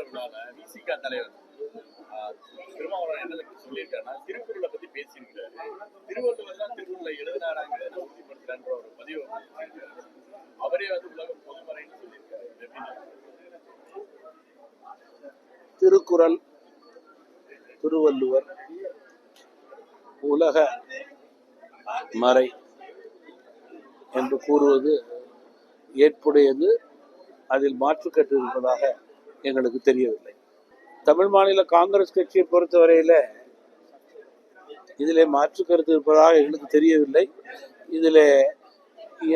விழால விசிக தலைவர் திருமாவளவன் என்ன சொல்லியிருக்காருன்னா திருக்குறளை பத்தி பேசியிருக்கிறாரு. திருவள்ளுவர் தான் திருக்குறளை எழுதினாராங்கிறத உறுதிப்படுத்துறான்ற ஒரு பதிவு அவரே உலக பொதுமறைன்னு சொல்லியிருக்காரு. திருக்குறள், திருவள்ளுவர் உலக மறை என்று கூறுவது ஏற்புடையது. அதில் மாற்றுக்கட்டு இருப்பதாக எங்களுக்கு தெரியவில்லை. தமிழ் மாநில காங்கிரஸ் கட்சியை பொறுத்தவரையில இதிலே மாற்று கருத்து இருப்பதாக எங்களுக்கு தெரியவில்லை. இதிலே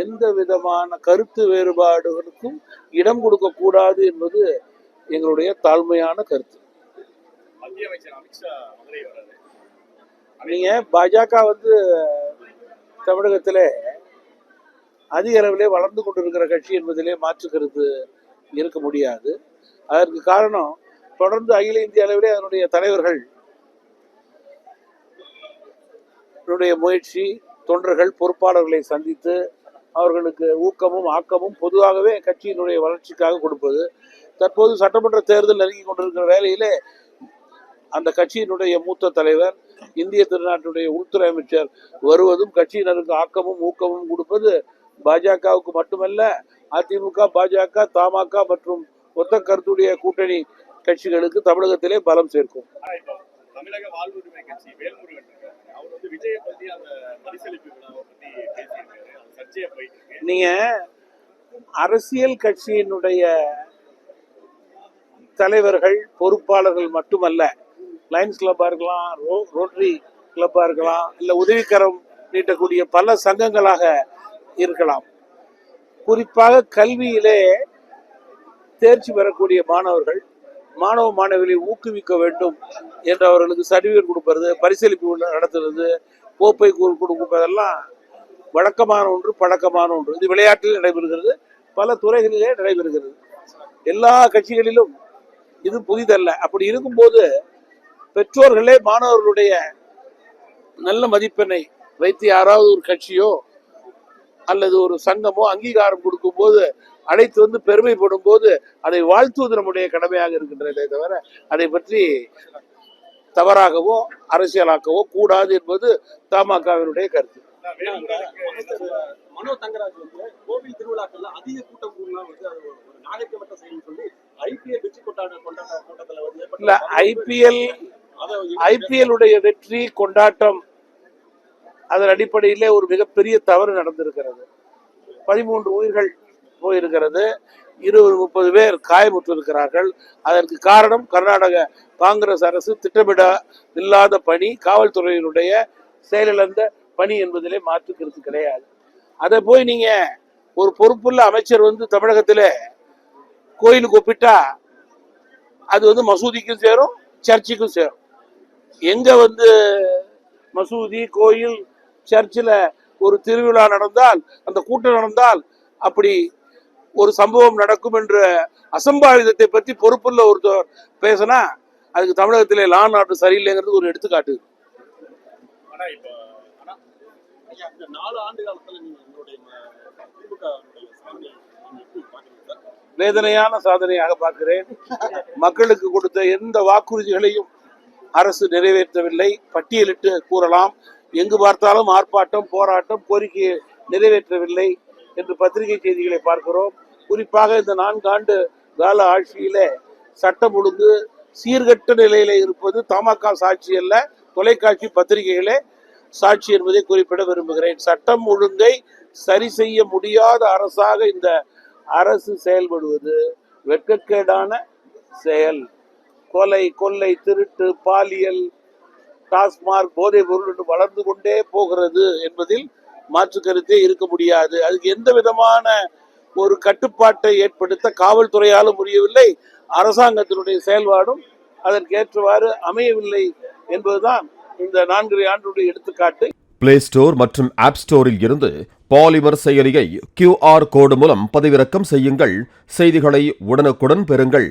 எந்த விதமான கருத்து வேறுபாடுகளுக்கும் இடம் கொடுக்க கூடாது என்பது எங்களுடைய தாழ்மையான கருத்து. மத்திய அமைச்சர் அமித்ஷா மதுரை வராது. நீங்க பாஜக தமிழகத்திலே அதிக அளவிலே வளர்ந்து கொண்டிருக்கிற கட்சி என்பதிலே மாற்று கருத்து இருக்க முடியாது. அதற்கு காரணம் தொடர்ந்து அகில இந்திய அளவிலே அதனுடைய தலைவர்கள் முயற்சி, தொண்டர்கள், பொறுப்பாளர்களை சந்தித்து அவர்களுக்கு ஊக்கமும் ஆக்கமும் பொதுவாகவே கட்சியினுடைய வளர்ச்சிக்காக கொடுப்பது. தற்போது சட்டமன்ற தேர்தல் நெருங்கி கொண்டிருக்கிற வேளையிலே அந்த கட்சியினுடைய மூத்த தலைவர், இந்திய திருநாட்டுடைய உள்துறை அமைச்சர் வருவதும் கட்சியினருக்கு ஆக்கமும் ஊக்கமும் கொடுப்பது பாஜகவுக்கு மட்டுமல்ல, அதிமுக, பாஜக, தமாக மற்றும் ஒத்த கருத்துடைய கூட்டணி கட்சிகளுக்கு தமிழகத்திலே பலம் சேர்க்கும். தமிழக வாழ்வுரிமை கட்சி வேல்முருகன் அவர் விஜயை பத்தி அந்த பரிசளிப்பு விழாவை பத்தி பேசியிருக்காரு. சர்ச்சையா போயிட்டு இருக்கு. நீங்க அரசியல் கட்சியினுடைய தலைவர்கள், பொறுப்பாளர்கள் மட்டுமல்ல, லயன்ஸ் கிளப்பா இருக்கலாம், ரோட்டரி கிளப்பா இருக்கலாம், இல்ல உதவிக்கரம் நீட்டக்கூடிய பல சங்கங்களாக இருக்கலாம். குறிப்பாக கல்வியிலே தேர்ச்சி பெறக்கூடிய மாணவர்கள், மாணவிகளை ஊக்குவிக்க வேண்டும் என்று அவர்களுக்கு சர்டிபிகேட் கொடுப்பது, பரிசளிப்பு நடத்துறது, கோப்பை கொடுப்பதெல்லாம் வழக்கமான ஒன்று, பழக்கமான ஒன்று. இது விளையாட்டில் நடைபெறுகிறது, பல துறைகளிலே நடைபெறுகிறது. எல்லா கட்சிகளிலும் இது புதிதல்ல. அப்படி இருக்கும்போது பெற்றோர்களே மாணவர்களுடைய நல்ல மதிப்பெண்ணை வைத்து யாராவது ஒரு கட்சியோ அல்லது ஒரு சங்கமோ அங்கீகாரம் கொடுக்கும் போது அழைத்து பெருமைப்படும் போது அதை வாழ்த்துவது நம்முடைய கடமையாக இருக்கின்றதே தவிர அதை பற்றி தவறாகவோ அரசியலாக்கவோ கூடாது என்பது தமாகவினுடைய கருத்து. மனோ தங்கராஜ் கோவில் திருவிழாக்கள்ல அதிக கூட்டம் நாகரிகமற்ற செயல் சொல்லி ஐபிஎல் வெற்றி கொண்டாட்டத்துல ஐபிஎல் உடைய வெற்றி கொண்டாட்டம் அதன் அடிப்படையிலே ஒரு மிகப்பெரிய தவறு நடந்திருக்கிறது. 13 உயிர்கள் போயிருக்கிறது, 20-30 பேர் காயமுற்றிருக்கிறார்கள். அதற்கு காரணம் கர்நாடக காங்கிரஸ் அரசு திட்டமிட இல்லாத பணி, காவல்துறையினுடைய செயலிழந்த பணி என்பதிலே மாற்று கருத்து கிடையாது. அதை போய் நீங்க ஒரு பொறுப்புள்ள அமைச்சர் தமிழகத்துல கோயிலுக்கு ஒப்பிட்டா அது மசூதிக்கும் சேரும், சர்ச்சுக்கும் சேரும். எங்க மசூதி, கோயில், சர்ச்சில் ஒரு திருவிழா நடந்தால், அந்த கூட்டம் நடந்தால் அப்படி ஒரு சம்பவம் நடக்கும் என்ற அசம்பாவிதத்தை பற்றி பொறுப்புள்ள ஒருத்தர் பேசினா அதுக்கு தமிழகத்திலே லா நாட்டு சரியில்லைங்கிறது ஒரு எடுத்துக்காட்டு. வேதனையான சாதனையாக பார்க்கிறேன். மக்களுக்கு கொடுத்த எந்த வாக்குறுதிகளையும் அரசு நிறைவேற்றவில்லை. பட்டியலிட்டு கூறலாம். எங்கு பார்த்தாலும் ஆர்ப்பாட்டம், போராட்டம், கோரிக்கையை நிறைவேற்றவில்லை என்று பத்திரிகை செய்திகளை பார்க்கிறோம். குறிப்பாக இந்த 4 ஆண்டு கால ஆட்சியில சட்டம் ஒழுங்கு சீர்கட்ட நிலையில இருப்பது தமாக சாட்சி அல்ல, தொலைக்காட்சி பத்திரிகைகளே சாட்சி என்பதை குறிப்பிட விரும்புகிறேன். சட்டம் ஒழுங்கை சரி செய்ய முடியாத அரசாக இந்த அரசு செயல்படுவது வெட்கக்கேடான செயல். கொலை, கொள்ளை, திருட்டு, பாலியல், டாஸ்மார்க், போதை பொருள் என்று வளர்ந்து கொண்டே போகிறது என்பதில் மாற்று கருத்தே இருக்க முடியாது. அதுக்கு எந்த விதமான ஒரு கட்டுப்பாட்டை ஏற்படுத்த காவல்துறையாலும் முடியவில்லை, அரசாங்கத்தினுடைய செயல்பாடும் அதற்கேற்றவாறு அமையவில்லை என்பதுதான் இந்த 4 ஆண்டுடைய எடுத்துக்காட்டு. பிளே ஸ்டோர் மற்றும் ஆப் ஸ்டோரில் இருந்து பாலிமர் செயலியை QR கோடு மூலம் பதிவிறக்கம் செய்யுங்கள். செய்திகளை உடனுக்குடன் பெறுங்கள்.